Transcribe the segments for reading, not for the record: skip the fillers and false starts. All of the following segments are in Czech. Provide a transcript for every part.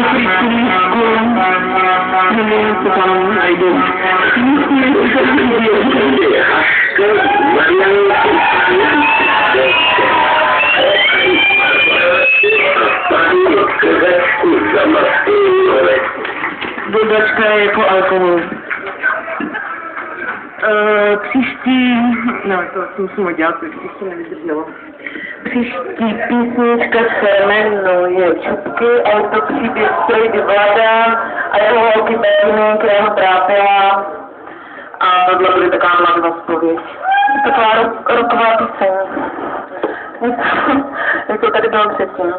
dobrý kulíčku, nevím, co tam najdu. Vodačka je jako alkohol. Příští, no to musím udělat, protože to nevydrželo. Příští písnička se jmenuje Čupky, ale to příběh Strejdy Vlada a jeho holky Betiny, která ho trápila. A tohle bude taková mladá zpověď. Taková roková píseň. Jak to tady bylo předtím.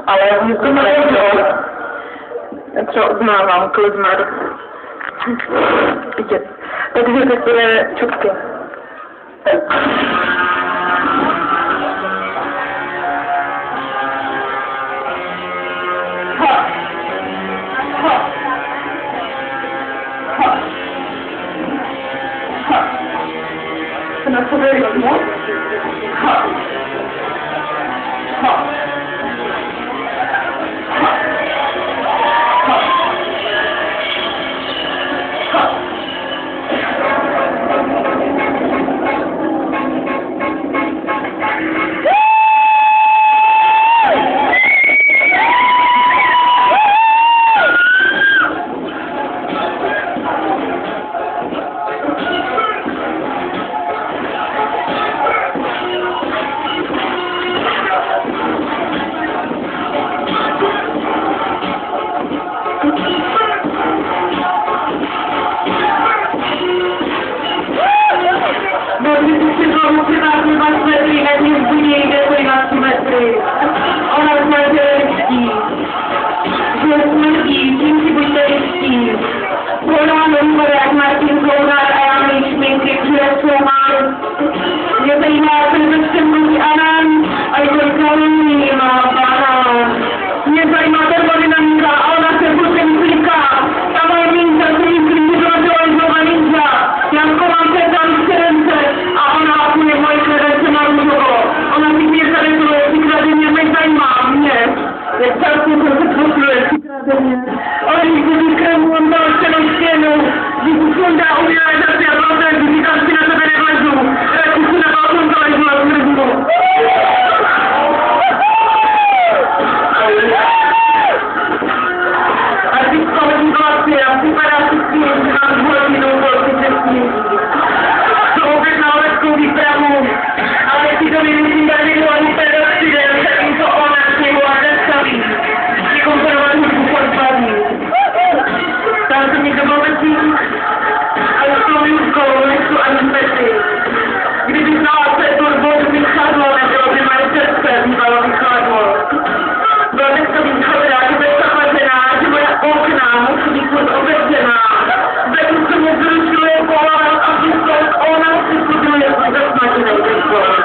Ale mě to nevím, třeba uznávám, klizmar. Vidět. Takže teď bude Čupky. Na sobě vezmu. Ona smrtí lidský, že smrtí, tím si buďte lidský. Podám do jak Martin Koudar a já mý šminky, které jsou mám. Mě zajímá, co to všem mluví Anan, a je to kalení má banán. Mě zajímá termodynamika a ona se furt myslíká. Ta moje mínka se myslí, že to byla ninja. Janko mám se tam 700 a ona apuje moje kredence na růžovo. Ona si mě zaretuje, třikrát mě nezajímá mě. Jak často se posluje třikrát mě. Ale když budu krému, on dal celou stěnu. Když už dá umělé zase a balté, když říkám si na sebe nevlezu. Radši si na balkon zalezu a zmrznu. A ty společný vlasy a připadá si s tím, že mám dvojitinou volky cestní. To opět na leskou výpravu. Ale si to nemyslím tady ani pedofidel, zatím to ona sněhu a zastaví. Vykomponovat hudbu podbaví. Tam se někdo bavetí, ale s tou Jurkou nechci ani Petry. Kdyby znala se turbo, by chladlo, nebylo by moje srdce, bývalo by chladlo. Byla dneska východná, že bez zaplacená, že moje okna musí být furt otevřená. Zatím se mu zrušuje kolem a vyslout, ona si buduje zasmažený ten kolem.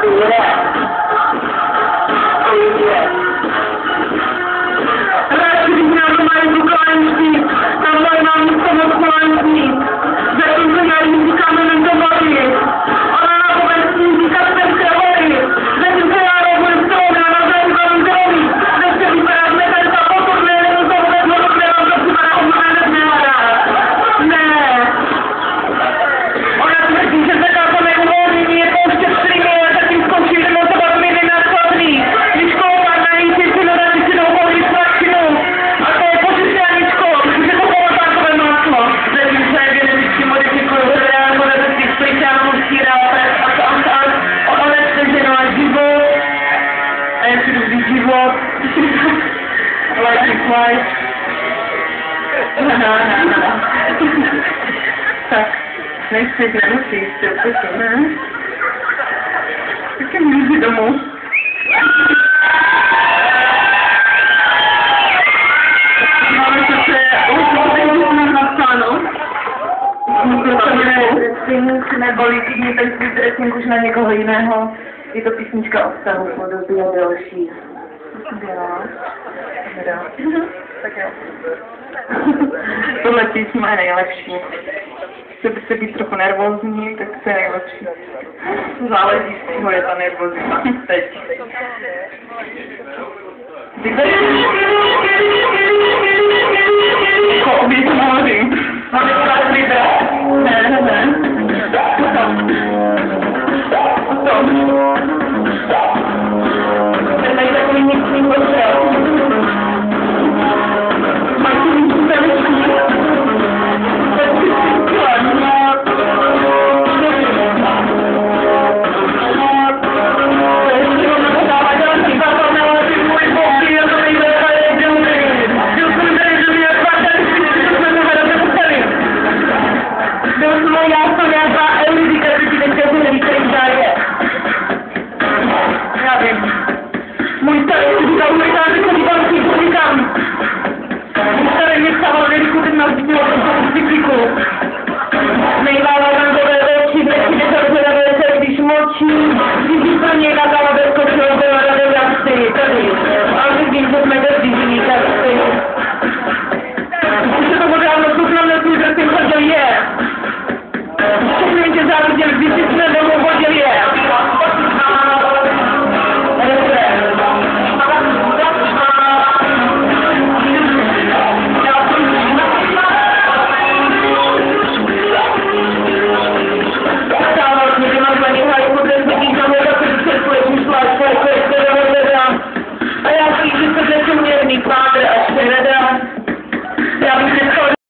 Radši bych měl doma jdu kláňství, tam mám místo moc kláňství. Zatím se já jí kamenem do vody. Ona na povestní říká srdce hory. Zatím se já robuji stromná na zajímavém zdraví. Nechce vypadat metr za pokorné, nebo za vůbec hodně, vám to připadá obnovené znehledá. Ne. Ona tvrdí, že zakázane uvolnění je pouštět streamy, ale zatím zkouší remontovat miny na skladný. Když koupá na jí si dodatí si doupohli svačinu. A to je pořešťáničko, že to polotákové máslo. Zatím se geneticky modifikují hledá modetických spličánů, stírá a onecte ženu a život. A jak si dobrý život. Life is life. Tak, nejsi nemusíš, ne? Tak jsem jít domů. Máme se napsáno. Dressing neboli týdny ten svůj dressing už na někoho jiného. Je to písnička o vztahu po době delší. Tak jo. Tohle písma je nejlepší. Chce by se být trochu nervózní, tak to je nejlepší. Záleží, z čeho je ta nervozita. Teď. říkal hurikány, který tam říkám. Tady mě stával veliký ten na cykliku.